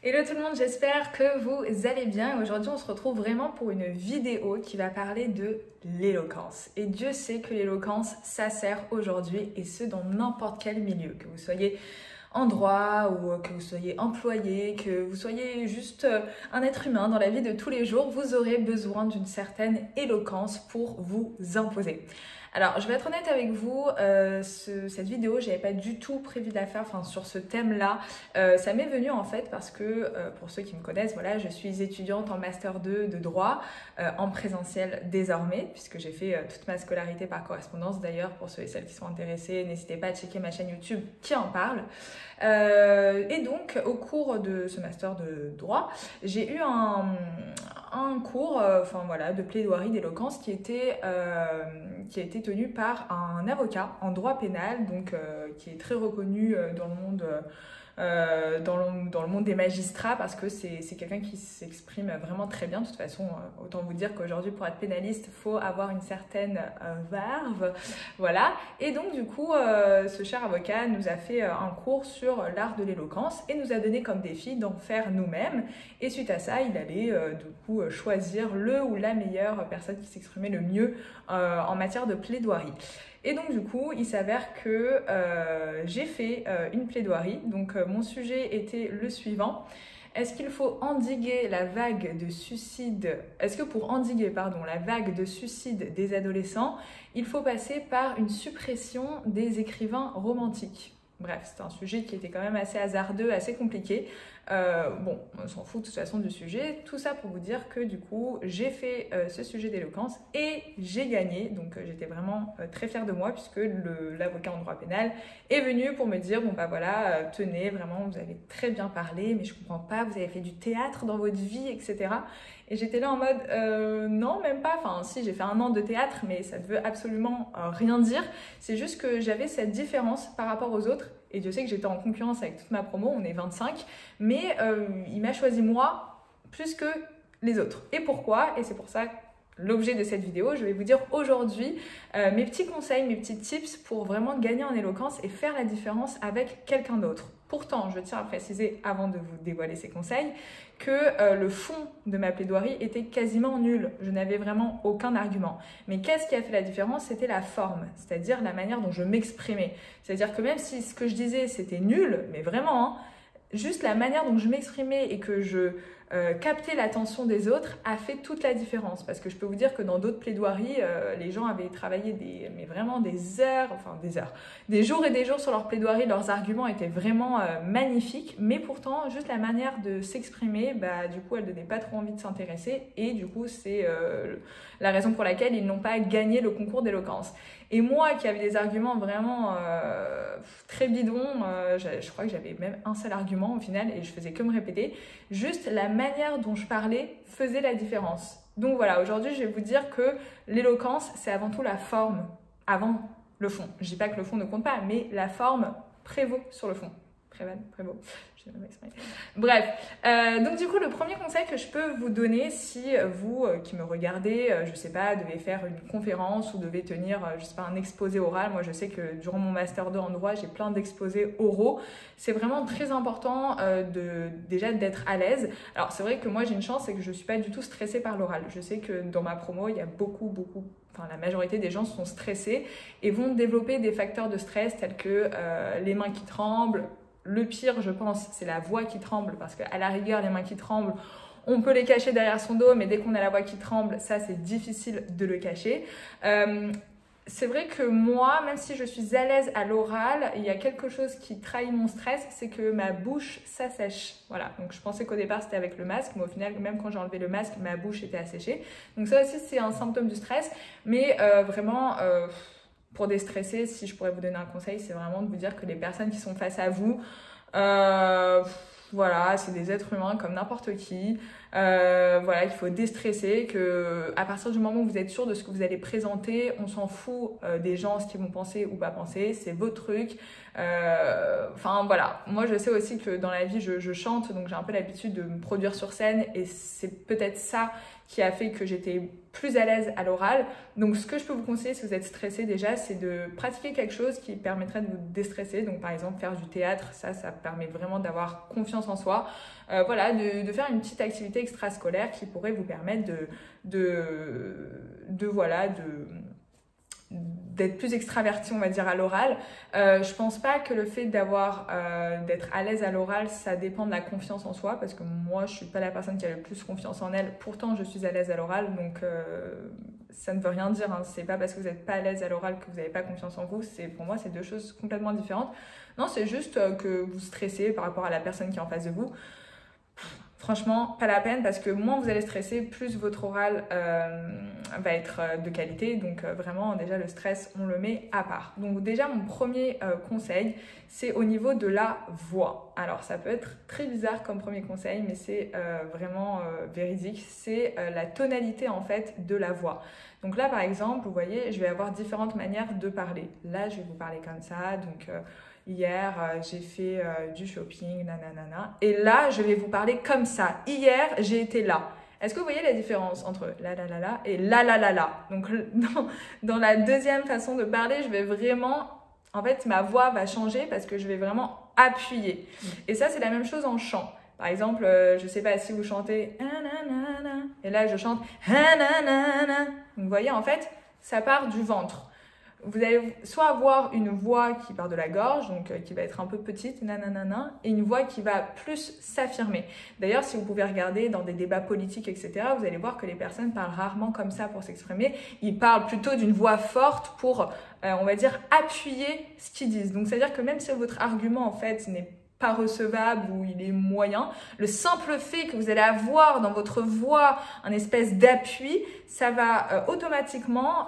Hello tout le monde, j'espère que vous allez bien. Aujourd'hui, on se retrouve vraiment pour une vidéo qui va parler de l'éloquence. Et Dieu sait que l'éloquence, ça sert aujourd'hui, et ce dans n'importe quel milieu. Que vous soyez en droit ou que vous soyez employé, que vous soyez juste un être humain dans la vie de tous les jours, vous aurez besoin d'une certaine éloquence pour vous imposer. Alors, je vais être honnête avec vous, cette vidéo, j'avais pas du tout prévu de la faire, sur ce thème-là. Ça m'est venu en fait parce que, pour ceux qui me connaissent, voilà, je suis étudiante en Master 2 de droit, en présentiel désormais, puisque j'ai fait toute ma scolarité par correspondance. D'ailleurs, pour ceux et celles qui sont intéressés, n'hésitez pas à checker ma chaîne YouTube qui en parle. Et donc, au cours de ce Master de droit, j'ai eu un cours de plaidoirie d'éloquence qui a été tenu par un avocat en droit pénal, donc qui est très reconnu dans le monde dans le monde des magistrats, parce que c'est quelqu'un qui s'exprime vraiment très bien. De toute façon, autant vous dire qu'aujourd'hui, pour être pénaliste, il faut avoir une certaine verve, voilà. Et donc du coup, ce cher avocat nous a fait un cours sur l'art de l'éloquence et nous a donné comme défi d'en faire nous-mêmes. Et suite à ça, il allait du coup choisir le ou la meilleure personne qui s'exprimait le mieux en matière de plaidoirie. Et donc du coup, il s'avère que j'ai fait une plaidoirie. Donc mon sujet était le suivant. Est-ce qu'il faut endiguer la vague de suicide? Est-ce que pour endiguer, la vague de suicide des adolescents, il faut passer par une suppression des écrivains romantiques? Bref, c'est un sujet qui était quand même assez hasardeux, assez compliqué. Bon, on s'en fout de toute façon du sujet. Tout ça pour vous dire que du coup, j'ai fait ce sujet d'éloquence et j'ai gagné. Donc j'étais vraiment très fière de moi, puisque l'avocat en droit pénal est venu pour me dire, bon bah voilà, tenez, vraiment, vous avez très bien parlé, mais je comprends pas, vous avez fait du théâtre dans votre vie, etc. Et j'étais là en mode, non, même pas. Enfin, si, j'ai fait 1 an de théâtre, mais ça ne veut absolument rien dire. C'est juste que j'avais cette différence par rapport aux autres. Et Dieu sait que j'étais en concurrence avec toute ma promo, on est 25. Mais il m'a choisi moi plus que les autres. Et pourquoi? Et c'est pour ça l'objet de cette vidéo. Je vais vous dire aujourd'hui mes petits conseils, mes petits tips pour vraiment gagner en éloquence et faire la différence avec quelqu'un d'autre. Pourtant, je tiens à préciser, avant de vous dévoiler ces conseils, que le fond de ma plaidoirie était quasiment nul. Je n'avais vraiment aucun argument. Mais qu'est-ce qui a fait la différence? C'était la forme, c'est-à-dire la manière dont je m'exprimais. C'est-à-dire que même si ce que je disais, c'était nul, mais vraiment, hein, juste la manière dont je m'exprimais et que je captais l'attention des autres a fait toute la différence. Parce que je peux vous dire que dans d'autres plaidoiries, les gens avaient travaillé des jours et des jours sur leur plaidoirie. Leurs arguments étaient vraiment magnifiques, mais pourtant, juste la manière de s'exprimer, du coup, elle donnait pas trop envie de s'intéresser. Et du coup, c'est la raison pour laquelle ils n'ont pas gagné le concours d'éloquence. Et moi, qui avais des arguments vraiment très bidons, je crois que j'avais même un seul argument au final et je faisais que me répéter. Juste la manière dont je parlais faisait la différence. Donc voilà, aujourd'hui, je vais vous dire que l'éloquence, c'est avant tout la forme, avant le fond. Je dis pas que le fond ne compte pas, mais la forme prévaut sur le fond. Prévaut. Bref, donc du coup, le premier conseil que je peux vous donner, si vous qui me regardez, je sais pas, devez faire une conférence ou devez tenir, je sais pas, un exposé oral. Moi, je sais que durant mon Master 2 en droit, j'ai plein d'exposés oraux. C'est vraiment très important déjà d'être à l'aise. Alors, c'est vrai que moi, j'ai une chance, c'est que je suis pas du tout stressée par l'oral. Je sais que dans ma promo, il y a la majorité des gens sont stressés et vont développer des facteurs de stress tels que les mains qui tremblent. Le pire, je pense, c'est la voix qui tremble, parce qu'à la rigueur, les mains qui tremblent, on peut les cacher derrière son dos, mais dès qu'on a la voix qui tremble, ça, c'est difficile de le cacher. C'est vrai que moi, même si je suis à l'aise à l'oral, il y a quelque chose qui trahit mon stress, c'est que ma bouche s'assèche. Voilà, donc je pensais qu'au départ, c'était avec le masque, mais au final, même quand j'ai enlevé le masque, ma bouche était asséchée. Donc ça aussi, c'est un symptôme du stress, mais vraiment... pour déstresser, si je pourrais vous donner un conseil, c'est vraiment de vous dire que les personnes qui sont face à vous, voilà, c'est des êtres humains comme n'importe qui. Voilà, il faut déstresser, que à partir du moment où vous êtes sûr de ce que vous allez présenter, on s'en fout des gens, ce qu'ils vont penser ou pas penser, c'est votre truc. Voilà, moi je sais aussi que dans la vie je chante, donc j'ai un peu l'habitude de me produire sur scène et c'est peut-être ça qui a fait que j'étais plus à l'aise à l'oral. Donc ce que je peux vous conseiller si vous êtes stressé déjà, c'est de pratiquer quelque chose qui permettrait de vous déstresser. Donc par exemple faire du théâtre, ça permet vraiment d'avoir confiance en soi. Voilà, de faire une petite activité extrascolaire qui pourrait vous permettre d'être plus extraverti, on va dire, à l'oral. Je pense pas que le fait d'être à l'aise à l'oral, ça dépend de la confiance en soi, parce que moi, je suis pas la personne qui a le plus confiance en elle. Pourtant, je suis à l'aise à l'oral, donc ça ne veut rien dire. Hein. C'est pas parce que vous n'êtes pas à l'aise à l'oral que vous n'avez pas confiance en vous. Pour moi, c'est deux choses complètement différentes. Non, c'est juste que vous stressez par rapport à la personne qui est en face de vous. Franchement, pas la peine parce que moins vous allez stresser, plus votre oral va être de qualité. Donc vraiment, déjà le stress, on le met à part. Donc déjà, mon premier conseil, c'est au niveau de la voix. Alors ça peut être très bizarre comme premier conseil, mais c'est vraiment véridique. C'est la tonalité en fait de la voix. Donc là, par exemple, vous voyez, je vais avoir différentes manières de parler. Là, je vais vous parler comme ça, donc... Hier, j'ai fait du shopping, nanana. Et là, je vais vous parler comme ça. Hier, j'ai été là. Est-ce que vous voyez la différence entre la la la la et la la la la? Donc, dans la deuxième façon de parler, je vais vraiment... En fait, ma voix va changer parce que je vais vraiment appuyer. Et ça, c'est la même chose en chant. Par exemple, je ne sais pas si vous chantez... Et là, je chante... Donc, vous voyez, en fait, ça part du ventre. Vous allez soit avoir une voix qui part de la gorge, donc qui va être un peu petite, nanana, et une voix qui va plus s'affirmer. D'ailleurs, si vous pouvez regarder dans des débats politiques, etc., vous allez voir que les personnes parlent rarement comme ça pour s'exprimer. Ils parlent plutôt d'une voix forte pour, on va dire, appuyer ce qu'ils disent. Donc, c'est-à-dire que même si votre argument, en fait, n'est pas recevable ou il est moyen, le simple fait que vous allez avoir dans votre voix un espèce d'appui, ça va automatiquement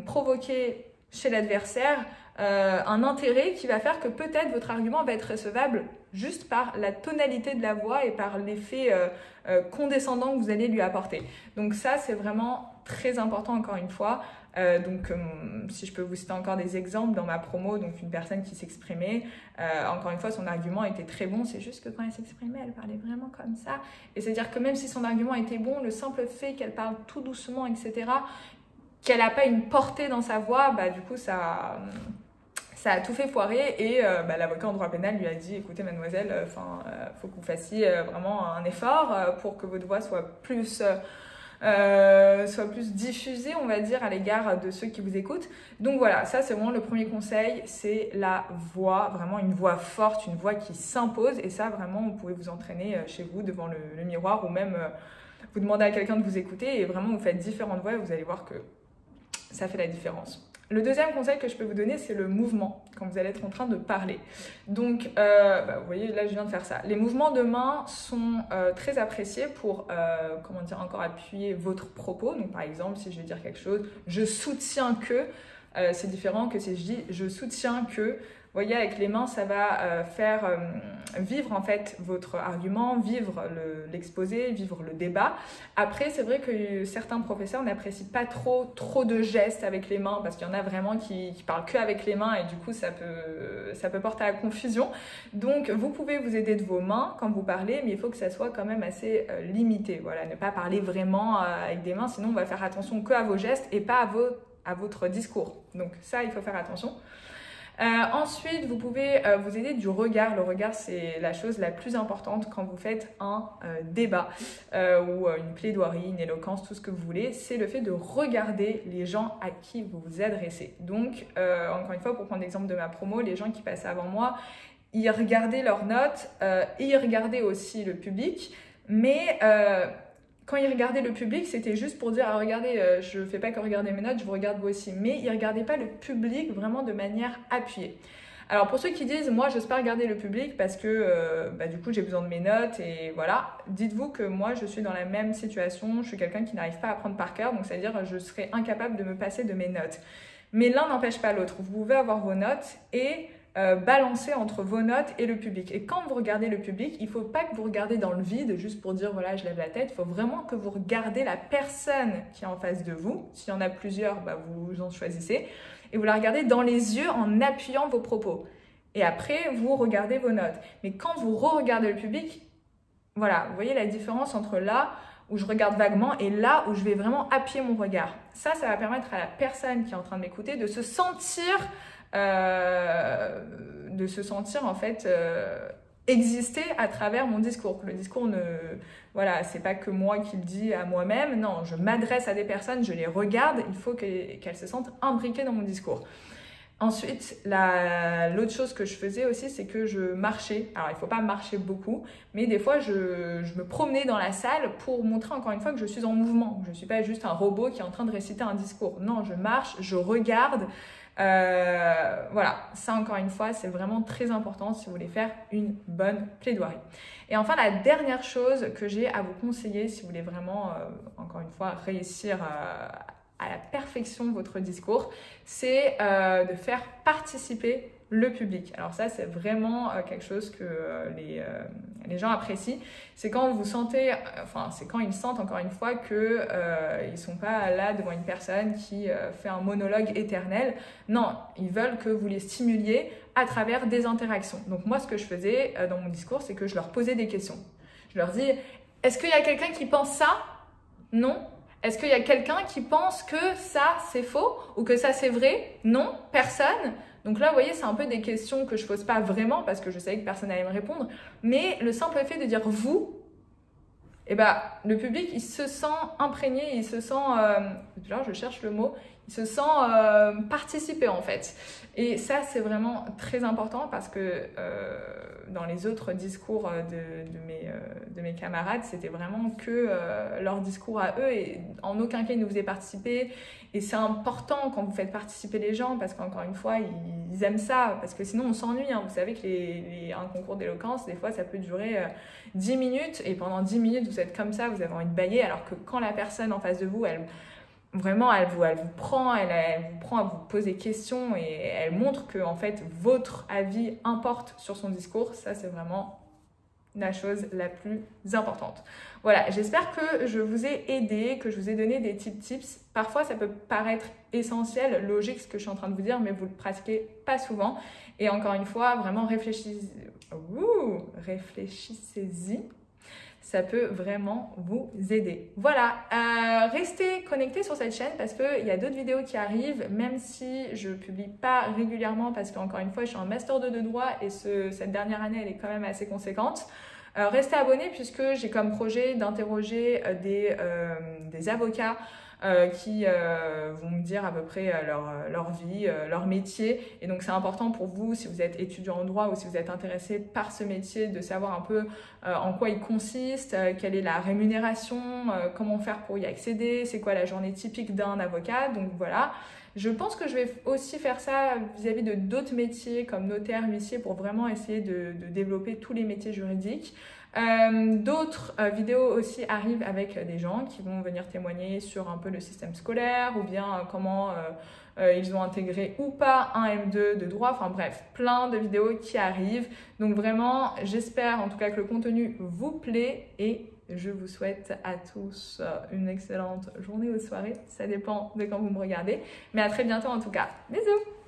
provoquer chez l'adversaire un intérêt qui va faire que peut-être votre argument va être recevable juste par la tonalité de la voix et par l'effet condescendant que vous allez lui apporter. Donc ça, c'est vraiment très important encore une fois. Si je peux vous citer encore des exemples dans ma promo, donc une personne qui s'exprimait, encore une fois son argument était très bon, c'est juste que quand elle s'exprimait, elle parlait vraiment comme ça, et c'est-à-dire que même si son argument était bon, le simple fait qu'elle parle tout doucement, etc., qu'elle n'a pas une portée dans sa voix, bah du coup ça a tout fait foirer et l'avocat en droit pénal lui a dit écoutez mademoiselle, faut que vous fassiez vraiment un effort pour que votre voix soit plus diffusée, on va dire, à l'égard de ceux qui vous écoutent. Donc voilà, ça c'est vraiment le premier conseil, c'est la voix, vraiment une voix forte, une voix qui s'impose, et ça vraiment vous pouvez vous entraîner chez vous devant le miroir, ou même vous demandez à quelqu'un de vous écouter et vraiment vous faites différentes voix et vous allez voir que ça fait la différence. Le deuxième conseil que je peux vous donner, c'est le mouvement quand vous allez être en train de parler. Donc, vous voyez, là, je viens de faire ça. Les mouvements de main sont très appréciés pour, encore appuyer votre propos. Donc, par exemple, si je vais dire quelque chose, je soutiens que, c'est différent que si je dis je soutiens que. Vous voyez, avec les mains, ça va faire vivre en fait votre argument, vivre l'exposé, vivre le débat. Après, c'est vrai que certains professeurs n'apprécient pas trop de gestes avec les mains, parce qu'il y en a vraiment qui parlent que avec les mains et du coup, ça peut porter à la confusion. Donc, vous pouvez vous aider de vos mains quand vous parlez, mais il faut que ça soit quand même assez limité. Voilà, ne pas parler vraiment avec des mains, sinon on va faire attention que à vos gestes et pas à votre discours. Donc ça, il faut faire attention. Ensuite, vous pouvez vous aider du regard. Le regard, c'est la chose la plus importante quand vous faites un débat ou une plaidoirie, une éloquence, tout ce que vous voulez. C'est le fait de regarder les gens à qui vous vous adressez. Donc, encore une fois, pour prendre l'exemple de ma promo, les gens qui passaient avant moi, ils regardaient leurs notes et ils regardaient aussi le public. Mais quand ils regardaient le public, c'était juste pour dire « regardez, je ne fais pas que regarder mes notes, je vous regarde vous aussi ». Mais ils ne regardaient pas le public vraiment de manière appuyée. Alors pour ceux qui disent « moi, je n'ose pas regarder le public parce que du coup, j'ai besoin de mes notes et voilà », dites-vous que moi, je suis dans la même situation. Je suis quelqu'un qui n'arrive pas à apprendre par cœur, donc c'est-à-dire je serais incapable de me passer de mes notes. Mais l'un n'empêche pas l'autre. Vous pouvez avoir vos notes et balancer entre vos notes et le public. Et quand vous regardez le public, il ne faut pas que vous regardez dans le vide juste pour dire voilà je lève la tête. Il faut vraiment que vous regardez la personne qui est en face de vous. S'il y en a plusieurs, vous en choisissez. Et vous la regardez dans les yeux en appuyant vos propos. Et après, vous regardez vos notes. Mais quand vous re-regardez le public, voilà, vous voyez la différence entre là où je regarde vaguement et là où je vais vraiment appuyer mon regard. Ça va permettre à la personne qui est en train de m'écouter de se sentir en fait exister à travers mon discours. Le discours voilà, c'est pas que moi qui le dis à moi-même, non, je m'adresse à des personnes, je les regarde, il faut qu'elles se sentent imbriquées dans mon discours. Ensuite, l'autre chose que je faisais aussi, c'est que je marchais. Alors, il ne faut pas marcher beaucoup, mais des fois, je me promenais dans la salle pour montrer encore une fois que je suis en mouvement. Je ne suis pas juste un robot qui est en train de réciter un discours. Non, je marche, je regarde. Voilà, ça encore une fois, c'est vraiment très important si vous voulez faire une bonne plaidoirie. Et enfin, la dernière chose que j'ai à vous conseiller, si vous voulez vraiment, encore une fois, réussir à la perfection votre discours, c'est de faire participer le public. Alors ça, c'est vraiment quelque chose que les gens apprécient. C'est quand vous sentez, c'est quand ils sentent encore une fois que ils sont pas là devant une personne qui fait un monologue éternel. Non, ils veulent que vous les stimuliez à travers des interactions. Donc moi, ce que je faisais dans mon discours, c'est que je leur posais des questions. Je leur dis, est-ce qu'il y a quelqu'un qui pense ça? Non. Est-ce qu'il y a quelqu'un qui pense que ça, c'est faux ou que ça, c'est vrai? Non, personne. Donc là, vous voyez, c'est un peu des questions que je pose pas vraiment parce que je savais que personne n'allait me répondre. Mais le simple fait de dire « vous », eh ben, le public, il se sent imprégné, il se sent, là, je cherche le mot, il se sent participer en fait. Et ça, c'est vraiment très important parce que dans les autres discours de mes camarades, c'était vraiment que leur discours à eux et en aucun cas ils nous faisaient participer. Et c'est important quand vous faites participer les gens parce qu'encore une fois, ils aiment ça parce que sinon on s'ennuie. Hein. Vous savez que un concours d'éloquence, des fois, ça peut durer 10 minutes et pendant 10 minutes, vous êtes comme ça, vous avez envie de bâiller alors que quand la personne en face de vous, elle vous prend à vous poser des questions et elle montre que en fait votre avis importe sur son discours. Ça, c'est vraiment la chose la plus importante. Voilà, j'espère que je vous ai aidé, que je vous ai donné des tips. Parfois, ça peut paraître essentiel, logique ce que je suis en train de vous dire, mais vous le pratiquez pas souvent. Et encore une fois, vraiment réfléchissez-y. Ça peut vraiment vous aider. Voilà, restez connectés sur cette chaîne parce qu'il y a d'autres vidéos qui arrivent, même si je ne publie pas régulièrement parce qu'encore une fois, je suis en Master 2 de droit et cette dernière année, elle est quand même assez conséquente. Restez abonnés puisque j'ai comme projet d'interroger des avocats qui vont me dire à peu près leur vie, leur métier. Et donc, c'est important pour vous, si vous êtes étudiant en droit ou si vous êtes intéressé par ce métier, de savoir un peu en quoi il consiste, quelle est la rémunération, comment faire pour y accéder, c'est quoi la journée typique d'un avocat. Donc, voilà. Je pense que je vais aussi faire ça vis-à-vis de d'autres métiers comme notaire, huissier pour vraiment essayer de développer tous les métiers juridiques. D'autres vidéos aussi arrivent avec des gens qui vont venir témoigner sur un peu le système scolaire ou bien comment ils ont intégré ou pas un M2 de droit. Enfin bref, plein de vidéos qui arrivent. Donc vraiment, j'espère en tout cas que le contenu vous plaît et je vous souhaite à tous une excellente journée ou soirée. Ça dépend de quand vous me regardez. Mais à très bientôt en tout cas. Bisous!